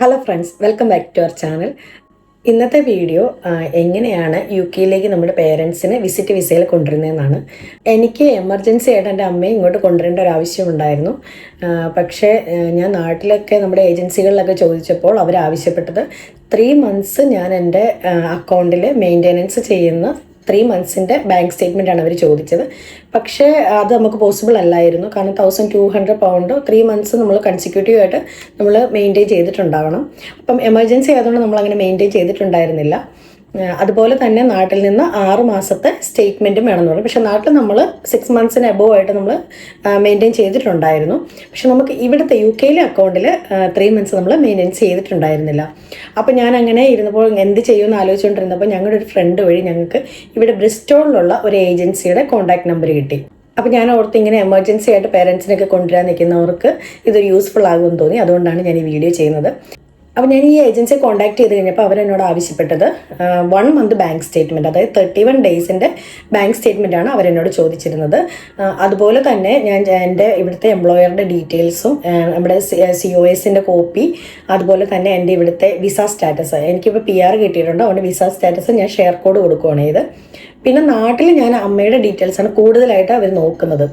Hello friends, welcome back to our channel. ഇന്നത്തെ video എങ്ങനെയാണ് യു കെയിലേക്ക് നമ്മുടെ പേരൻസിനെ വിസിറ്റ് വിസയിൽ കൊണ്ടുവരുന്നതെന്നാണ്. എനിക്ക് എമർജൻസി ആയിട്ട് എൻ്റെ അമ്മയെ ഇങ്ങോട്ട് കൊണ്ടുവരേണ്ട ഒരു ആവശ്യമുണ്ടായിരുന്നു. പക്ഷേ ഞാൻ നാട്ടിലൊക്കെ നമ്മുടെ ഏജൻസികളിലൊക്കെ ചോദിച്ചപ്പോൾ അവർ ആവശ്യപ്പെട്ടത് 3 months ഞാൻ എൻ്റെ അക്കൗണ്ടിൽ മെയിൻ്റെനൻസ് ചെയ്യുന്ന 3 months ബാങ്ക് സ്റ്റേറ്റ്മെൻറ്റാണ് അവർ ചോദിച്ചത്. പക്ഷേ അത് നമുക്ക് പോസിബിൾ അല്ലായിരുന്നു. കാരണം £1200 3 months നമ്മൾ കൺസിക്യൂട്ടീവായിട്ട് നമ്മൾ മെയിൻറ്റെയിൻ ചെയ്തിട്ടുണ്ടാവണം. അപ്പം എമർജൻസി ആയതുകൊണ്ട് നമ്മളങ്ങനെ മെയിൻറ്റെയിൻ ചെയ്തിട്ടുണ്ടായിരുന്നില്ല. അതുപോലെ തന്നെ നാട്ടിൽ നിന്ന് 6 മാസത്തെ സ്റ്റേറ്റ്മെൻറ്റും വേണമെന്ന് പറഞ്ഞു. പക്ഷേ നാട്ടിൽ നമ്മൾ 6 months എബോവ് ആയിട്ട് നമ്മൾ മെയിൻറ്റെയിൻ ചെയ്തിട്ടുണ്ടായിരുന്നു. പക്ഷെ നമുക്ക് ഇവിടുത്തെ യു കെയിലെ അക്കൗണ്ടിൽ 3 months നമ്മൾ മെയിൻറ്റെയിൻ ചെയ്തിട്ടുണ്ടായിരുന്നില്ല. അപ്പോൾ ഞാൻ അങ്ങനെ ഇരുന്നപ്പോൾ എന്ത് ചെയ്യുമെന്ന് ആലോചിച്ചുകൊണ്ടിരുന്നപ്പോൾ ഞങ്ങളുടെ ഒരു ഫ്രണ്ട് വഴി ഞങ്ങൾക്ക് ഇവിടെ ബ്രിസ്റ്റോളിലുള്ള ഒരു ഏജൻസിയുടെ കോൺടാക്ട് നമ്പർ കിട്ടി. അപ്പോൾ ഞാൻ ഓർത്ത് ഇങ്ങനെ എമർജൻസി ആയിട്ട് പേരൻസിനൊക്കെ കൊണ്ടുവരാൻ നിൽക്കുന്നവർക്ക് ഇതൊരു യൂസ്ഫുൾ ആകുമെന്ന് തോന്നി. അതുകൊണ്ടാണ് ഞാൻ ഈ വീഡിയോ ചെയ്യുന്നത്. അപ്പോൾ ഞാൻ ഈ ഏജൻസിയെ കോൺടാക്ട് ചെയ്ത് കഴിഞ്ഞപ്പോൾ അവരെന്നോട് ആവശ്യപ്പെട്ടത് 1 month ബാങ്ക് സ്റ്റേറ്റ്മെൻറ്റ്, അതായത് 31 days ബാങ്ക് സ്റ്റേറ്റ്മെൻറ്റാണ് അവരെന്നോട് ചോദിച്ചിരുന്നത്. അതുപോലെ തന്നെ ഞാൻ എൻ്റെ ഇവിടുത്തെ എംപ്ലോയറുടെ ഡീറ്റെയിൽസും നമ്മുടെ COS കോപ്പി, അതുപോലെ തന്നെ എൻ്റെ ഇവിടുത്തെ വിസ സ്റ്റാറ്റസ്, എനിക്കിപ്പോൾ PR കിട്ടിയിട്ടുണ്ട്, അതുകൊണ്ട് വിസ സ്റ്റാറ്റസ് ഞാൻ ഷെയർ കോഡ് കൊടുക്കുകയാണ് ചെയ്ത്. പിന്നെ നാട്ടിൽ ഞാൻ അമ്മയുടെ ഡീറ്റെയിൽസാണ് കൂടുതലായിട്ട് അവർ നോക്കുന്നത്.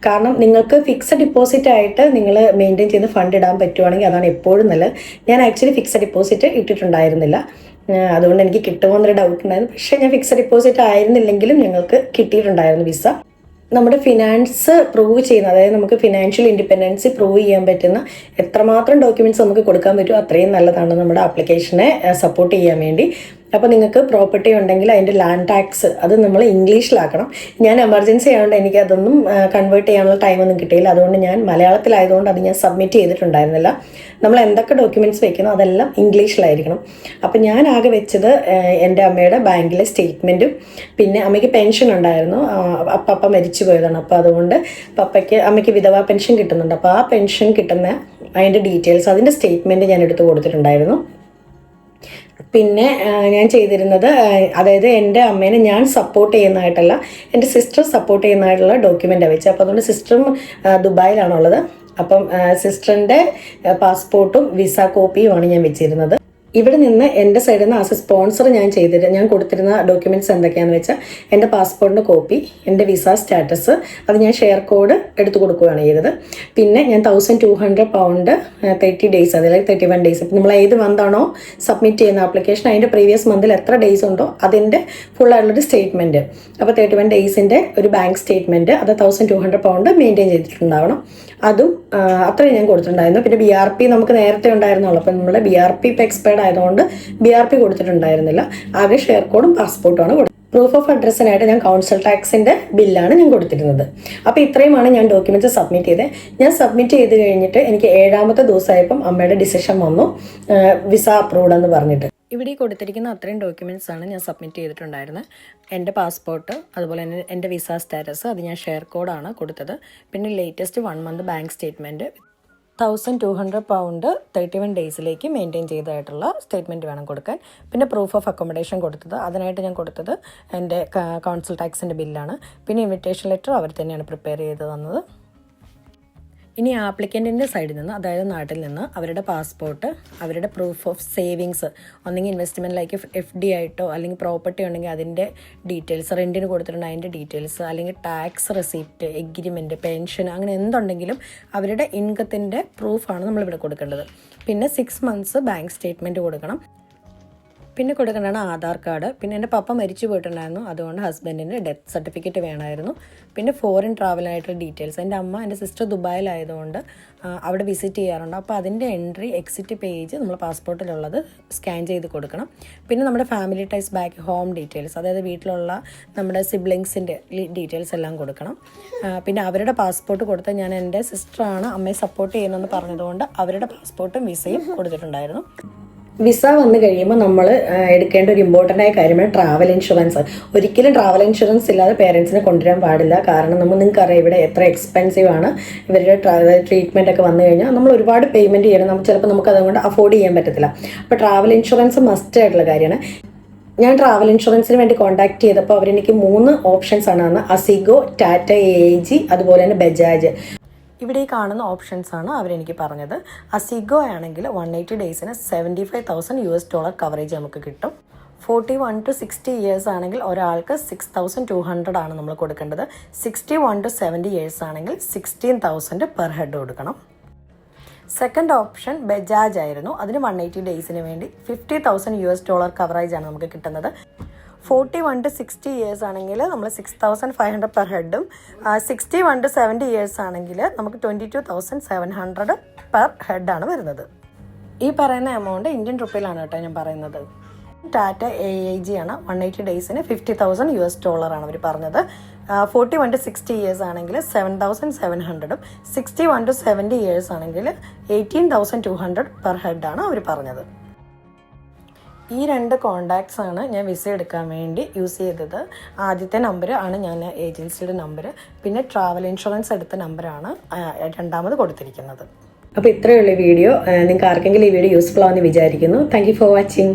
കാരണം നിങ്ങൾക്ക് ഫിക്സഡ് ഡിപ്പോസിറ്റ് ആയിട്ട് നിങ്ങൾ മെയിൻറ്റെയിൻ ചെയ്ത് ഫണ്ട് ഇടാൻ പറ്റുവാണെങ്കിൽ അതാണ് എപ്പോഴും നല്ലത്. ഞാൻ ആക്ച്വലി ഫിക്സഡ് ഡിപ്പോസിറ്റ് ഇട്ടിട്ടുണ്ടായിരുന്നില്ല. അതുകൊണ്ട് എനിക്ക് കിട്ടുമോ എന്നൊരു ഡൗട്ട് ഉണ്ടായിരുന്നു. പക്ഷേ ഞാൻ ഫിക്സഡ് ഡിപ്പോസിറ്റ് ആയിരുന്നില്ലെങ്കിലും ഞങ്ങൾക്ക് കിട്ടിയിട്ടുണ്ടായിരുന്നു വിസ. നമ്മുടെ ഫിനാൻസ് പ്രൂവ് ചെയ്യുന്ന, അതായത് നമുക്ക് ഫിനാൻഷ്യൽ ഇൻഡിപെൻഡൻസി പ്രൂവ് ചെയ്യാൻ പറ്റുന്ന എത്രമാത്രം ഡോക്യുമെൻറ്റ്സ് നമുക്ക് കൊടുക്കാൻ പറ്റുമോ അത്രയും നല്ലതാണ് നമ്മുടെ ആപ്ലിക്കേഷനെ സപ്പോർട്ട് ചെയ്യാൻ വേണ്ടി. അപ്പോൾ നിങ്ങൾക്ക് പ്രോപ്പർട്ടി ഉണ്ടെങ്കിൽ അതിൻ്റെ ലാൻഡ് ടാക്സ് അത് നമ്മൾ ഇംഗ്ലീഷിലാക്കണം. ഞാൻ എമർജൻസി ആയതുകൊണ്ട് എനിക്കതൊന്നും കൺവേർട്ട് ചെയ്യാനുള്ള ടൈമൊന്നും കിട്ടിയില്ല. അതുകൊണ്ട് ഞാൻ മലയാളത്തിലായതുകൊണ്ട് അത് ഞാൻ സബ്മിറ്റ് ചെയ്തിട്ടുണ്ടായിരുന്നില്ല. നമ്മൾ എന്തൊക്കെ ഡോക്യുമെൻറ്റ്സ് വെക്കണോ അതെല്ലാം ഇംഗ്ലീഷിലായിരിക്കണം. അപ്പോൾ ഞാൻ ആകെ വെച്ചത് എൻ്റെ അമ്മയുടെ ബാങ്കിലെ സ്റ്റേറ്റ്മെൻറ്റും, പിന്നെ അമ്മയ്ക്ക് പെൻഷൻ ഉണ്ടായിരുന്നു, പപ്പ മരിച്ചു പോയതാണ്. അപ്പോൾ അതുകൊണ്ട് അമ്മയ്ക്ക് വിധവാ പെൻഷൻ കിട്ടുന്നുണ്ട്. അപ്പോൾ ആ പെൻഷൻ കിട്ടുന്ന അതിൻ്റെ ഡീറ്റെയിൽസ്, അതിൻ്റെ സ്റ്റേറ്റ്മെൻറ്റ് ഞാൻ എടുത്ത് കൊടുത്തിട്ടുണ്ടായിരുന്നു. പിന്നെ ഞാൻ ചെയ്തിരുന്നത്, അതായത് എൻ്റെ അമ്മേനെ ഞാൻ സപ്പോർട്ട് ചെയ്യുന്നതായിട്ടല്ല, എൻ്റെ സിസ്റ്റർ സപ്പോർട്ട് ചെയ്യുന്നതായിട്ടുള്ള ഡോക്യുമെൻ്റാണ് വെച്ചത്. അപ്പോൾ അതുകൊണ്ട് സിസ്റ്ററും ദുബായിലാണുള്ളത്. അപ്പം സിസ്റ്ററിൻ്റെ പാസ്പോർട്ടും വിസ കോപ്പിയുമാണ് ഞാൻ വെച്ചിരുന്നത്. ഇവിടെ നിന്ന് എൻ്റെ സൈഡിൽ നിന്ന് ആസ് എ സ്പോൺസർ ഞാൻ കൊടുത്തിരുന്ന ഡോക്യുമെൻറ്റ്സ് എന്തൊക്കെയാണെന്ന് വെച്ചാൽ എൻ്റെ പാസ്പോർട്ടിൻ്റെ കോപ്പി, എൻ്റെ വിസ സ്റ്റാറ്റസ്, അത് ഞാൻ ഷെയർ കോഡ് എടുത്തു കൊടുക്കുകയാണ് ചെയ്തത്. പിന്നെ ഞാൻ £1200 30 days, അതായത് 31 days, ഇപ്പം നമ്മൾ ഏത് മന്താണോ സബ്മിറ്റ് ചെയ്യുന്ന ആപ്ലിക്കേഷൻ അതിൻ്റെ പ്രീവിയസ് മന്തിൽ എത്ര ഡേയ്സ് ഉണ്ടോ അതിൻ്റെ ഫുള്ളായിട്ടുള്ളൊരു സ്റ്റേറ്റ്മെൻറ്റ്. അപ്പോൾ 31 days ഒരു ബാങ്ക് സ്റ്റേറ്റ്മെൻറ്റ്, അത് £1200 മെയിൻറ്റെയിൻ ചെയ്തിട്ടുണ്ടാവണം. അതും അത്രയും ഞാൻ കൊടുത്തിട്ടുണ്ടായിരുന്നു. പിന്നെ BRP നമുക്ക് നേരത്തെ ഉണ്ടായിരുന്നുള്ളൂ. അപ്പം നമ്മുടെ BRP ഇപ്പോൾ എക്സ്പയർഡ് ആയതുകൊണ്ട് BRP കൊടുത്തിട്ടുണ്ടായിരുന്നില്ല. ആകെ ഷെയർ കോഡും പാസ്പോർട്ടുമാണ് കൊടുത്തത്. പ്രൂഫ് ഓഫ് അഡ്രസ്സിനായിട്ട് ഞാൻ കൗൺസിൽ ടാക്സിൻ്റെ ബില്ലാണ് ഞാൻ കൊടുത്തിരുന്നത്. അപ്പോൾ ഇത്രയുമാണ് ഞാൻ ഡോക്യുമെൻറ്റ്സ് സബ്മിറ്റ് ചെയ്തത്. ഞാൻ സബ്മിറ്റ് ചെയ്ത് കഴിഞ്ഞിട്ട് എനിക്ക് 7ാമത്തെ ദിവസമായപ്പം അമ്മയുടെ ഡിസിഷൻ വന്നു, വിസ അപ്രൂവ്ഡ് എന്ന് പറഞ്ഞിട്ട്. ഇവിടെ കൊടുത്തിരിക്കുന്ന അത്രയും ഡോക്യുമെൻറ്റ്സ് ആണ് ഞാൻ സബ്മിറ്റ് ചെയ്തിട്ടുണ്ടായിരുന്നത്. എൻ്റെ പാസ്പോർട്ട്, അതുപോലെ തന്നെ എൻ്റെ വിസ സ്റ്റാറ്റസ്, അത് ഞാൻ ഷെയർ കോഡാണ് കൊടുത്തത്. പിന്നെ ലേറ്റസ്റ്റ് 1 month ബാങ്ക് സ്റ്റേറ്റ്മെൻറ്റ്, £1200 31 daysലേക്ക് മെയിൻറ്റെയിൻ ചെയ്തതായിട്ടുള്ള സ്റ്റേറ്റ്മെൻറ്റ് വേണം കൊടുക്കാൻ. പിന്നെ പ്രൂഫ് ഓഫ് അക്കോമഡേഷൻ കൊടുത്തത്, അതിനായിട്ട് ഞാൻ കൊടുത്തത് എൻ്റെ കൗൺസിൽ ടാക്സിൻ്റെ ബില്ലാണ്. പിന്നെ ഇൻവിറ്റേഷൻ ലെറ്റർ അവർ തന്നെയാണ് പ്രിപ്പയർ ചെയ്ത് തന്നത്. ഇനി ആപ്ലിക്കൻറ്റിൻ്റെ സൈഡിൽ നിന്ന്, അതായത് നാട്ടിൽ നിന്ന് അവരുടെ പാസ്പോർട്ട്, അവരുടെ പ്രൂഫ് ഓഫ് സേവിങ്സ്, ഒന്നെങ്കിൽ ഇൻവെസ്റ്റ്മെൻറ്റിലേക്ക് FD ആയിട്ടോ അല്ലെങ്കിൽ പ്രോപ്പർട്ടി ഉണ്ടെങ്കിൽ അതിൻ്റെ ഡീറ്റെയിൽസ്, റെൻറ്റിന് കൊടുത്തിട്ടുണ്ട് അതിൻ്റെ ഡീറ്റെയിൽസ്, അല്ലെങ്കിൽ ടാക്സ് റെസിപ്റ്റ്, എഗ്രിമെൻറ്റ്, പെൻഷൻ, അങ്ങനെ എന്തുണ്ടെങ്കിലും അവരുടെ ഇൻകത്തിൻ്റെ പ്രൂഫാണ് നമ്മളിവിടെ കൊടുക്കേണ്ടത്. പിന്നെ 6 months ബാങ്ക് സ്റ്റേറ്റ്മെൻറ്റ് കൊടുക്കണം. പിന്നെ കൊടുക്കേണ്ടതാണ് ആധാർ കാർഡ്. പിന്നെ എൻ്റെ പപ്പ മരിച്ചു പോയിട്ടുണ്ടായിരുന്നു, അതുകൊണ്ട് ഹസ്ബൻഡിൻ്റെ ഡെത്ത് സർട്ടിഫിക്കറ്റ് വേണമായിരുന്നു. പിന്നെ ഫോറിൻ ട്രാവലായിട്ടുള്ള ഡീറ്റെയിൽസ്, എൻ്റെ അമ്മ എൻ്റെ സിസ്റ്റർ ദുബായിലായതുകൊണ്ട് അവിടെ വിസിറ്റ് ചെയ്യാറുണ്ട്. അപ്പോൾ അതിൻ്റെ എൻട്രി എക്സിറ്റ് പേജ് നമ്മൾ പാസ്പോർട്ടിലുള്ളത് സ്കാൻ ചെയ്ത് കൊടുക്കണം. പിന്നെ നമ്മുടെ family ties back home details, അതായത് വീട്ടിലുള്ള നമ്മുടെ സിബ്ലിങ്സിൻ്റെ ഡീറ്റെയിൽസ് എല്ലാം കൊടുക്കണം. പിന്നെ അവരുടെ പാസ്പോർട്ട് കൊടുത്ത്, ഞാൻ എൻ്റെ സിസ്റ്ററാണ് അമ്മയെ സപ്പോർട്ട് ചെയ്യുന്നതെന്ന് പറഞ്ഞതുകൊണ്ട് അവരുടെ പാസ്പോർട്ടും വിസയും കൊടുത്തിട്ടുണ്ടായിരുന്നു. വിസ വന്നു കഴിയുമ്പോൾ നമ്മൾ എടുക്കേണ്ട ഒരു ഇമ്പോർട്ടൻ്റ് ആയ കാര്യമാണ് ട്രാവൽ ഇൻഷുറൻസ്. ഒരിക്കലും ട്രാവൽ ഇൻഷുറൻസ് ഇല്ലാതെ പേരൻസിനെ കൊണ്ടുവരാൻ പാടില്ല. കാരണം നിങ്ങൾക്കറിയാം ഇവിടെ എത്ര എക്സ്പെൻസീവ് ആണ് ഇവരുടെ ട്രീറ്റ്മെൻ്റ് ഒക്കെ വന്നു കഴിഞ്ഞാൽ നമ്മൾ ഒരുപാട് പേയ്മെൻറ്റ് ചെയ്യണം. ചിലപ്പോൾ നമുക്ക് അതുകൊണ്ട് അഫോർഡ് ചെയ്യാൻ പറ്റത്തില്ല. അപ്പോൾ ട്രാവൽ ഇൻഷുറൻസ് മസ്റ്റ് ആയിട്ടുള്ള കാര്യമാണ്. ഞാൻ ട്രാവൽ ഇൻഷുറൻസിന് വേണ്ടി കോൺടാക്ട് ചെയ്തപ്പോൾ അവരെനിക്ക് 3 ഓപ്ഷൻസ് ആണ് തന്നത്: അസിഗോ, ടാറ്റ AIG, അതുപോലെ തന്നെ ബജാജ്. ഇവിടെ ഈ കാണുന്ന ഓപ്ഷൻസാണ് അവരെനിക്ക് പറഞ്ഞത്. അസിഗോ ആണെങ്കിൽ 180 ഡേയ്സിന് $75,000 കവറേജ് നമുക്ക് കിട്ടും. 41 to 60 ഇയേഴ്സ് ആണെങ്കിൽ ഒരാൾക്ക് 6,200 ആണ് നമ്മൾ കൊടുക്കേണ്ടത്. 61 to 70 ഇയേഴ്സ് ആണെങ്കിൽ 16,000 പെർ ഹെഡ് കൊടുക്കണം. സെക്കൻഡ് ഓപ്ഷൻ ബജാജ് ആയിരുന്നു. അതിന് 180 ഡേയ്സിന് വേണ്ടി $50,000 കവറേജ് ആണ് നമുക്ക് കിട്ടുന്നത്. 41 to 60 ഇയേഴ്സ് ആണെങ്കിൽ നമ്മൾ 6,500 പെർ ഹെഡും 61 to 70 ഇയേഴ്സ് ആണെങ്കിൽ നമുക്ക് 22,700 പെർ ഹെഡാണ് വരുന്നത്. ഈ പറയുന്ന എമൗണ്ട് ഇന്ത്യൻ റുപ്പിയിലാണ് കേട്ടോ ഞാൻ പറയുന്നത്. ടാറ്റ AIG ആണ്. 180 ഡേയ്സിന് $50,000 ആണ് അവർ പറഞ്ഞത്. 41 to 60 ഇയേഴ്സ് ആണെങ്കിൽ 7,700ഉം 61 to 70 ഇയേഴ്സ് ആണെങ്കിൽ 18,200 പെർ ഹെഡാണ് അവർ പറഞ്ഞത്. ഈ 2 കോണ്ടാക്ട്സ് ആണ് ഞാൻ വിസ എടുക്കാൻ വേണ്ടി യൂസ് ചെയ്തത്. ആദ്യത്തെ നമ്പർ ആണ് ഞാൻ ഏജൻസിയുടെ നമ്പർ, പിന്നെ ട്രാവൽ ഇൻഷുറൻസ് എടുത്ത നമ്പറാണ് രണ്ടാമത് കൊടുത്തിരിക്കുന്നത്. അപ്പോൾ ഇത്രയുള്ള വീഡിയോ നിങ്ങൾക്ക് ആർക്കെങ്കിലും ഈ വീഡിയോ യൂസ്ഫുൾ ആണെന്ന് വിചാരിക്കുന്നു. Thank you for watching.